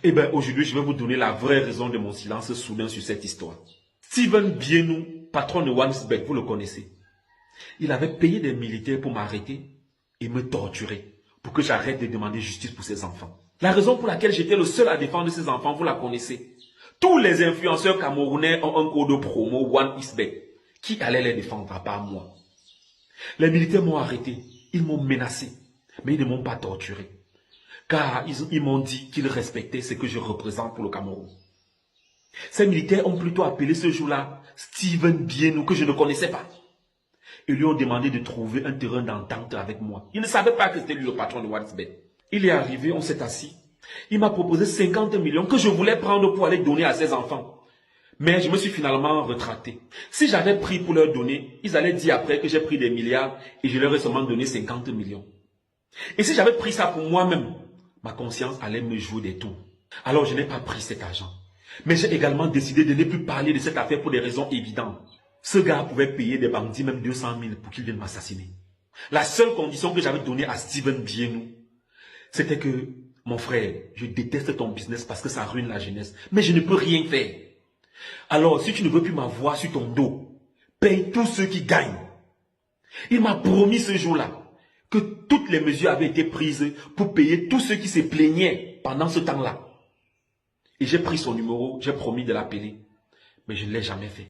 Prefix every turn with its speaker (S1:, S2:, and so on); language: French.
S1: Eh bien, aujourd'hui, je vais vous donner la vraie raison de mon silence soudain sur cette histoire. Steven Bienou, patron de OneXBet, vous le connaissez. Il avait payé des militaires pour m'arrêter et me torturer pour que j'arrête de demander justice pour ses enfants. La raison pour laquelle j'étais le seul à défendre ses enfants, vous la connaissez. Tous les influenceurs camerounais ont un code de promo OneXBet. Qui allait les défendre à part moi? Les militaires m'ont arrêté, ils m'ont menacé, mais ils ne m'ont pas torturé. Car ils m'ont dit qu'ils respectaient ce que je représente pour le Cameroun. Ces militaires ont plutôt appelé ce jour-là Steven Bienou, que je ne connaissais pas. Ils lui ont demandé de trouver un terrain d'entente avec moi. Ils ne savaient pas que c'était lui le patron de OneXBet. Il est arrivé, on s'est assis. Il m'a proposé 50 millions que je voulais prendre pour aller donner à ses enfants. Mais je me suis finalement retracté. Si j'avais pris pour leur donner, ils allaient dire après que j'ai pris des milliards et je leur ai seulement donné 50 millions. Et si j'avais pris ça pour moi-même, ma conscience allait me jouer des tours. Alors je n'ai pas pris cet argent. Mais j'ai également décidé de ne plus parler de cette affaire pour des raisons évidentes. Ce gars pouvait payer des bandits même 200 000 pour qu'ils viennent m'assassiner. La seule condition que j'avais donnée à Steven Bienou, c'était que, mon frère, je déteste ton business parce que ça ruine la jeunesse, mais je ne peux rien faire. Alors, si tu ne veux plus m'avoir sur ton dos, paye tous ceux qui gagnent. Il m'a promis ce jour-là que toutes les mesures avaient été prises pour payer tous ceux qui se plaignaient pendant ce temps-là. Et j'ai pris son numéro, j'ai promis de l'appeler, mais je ne l'ai jamais fait.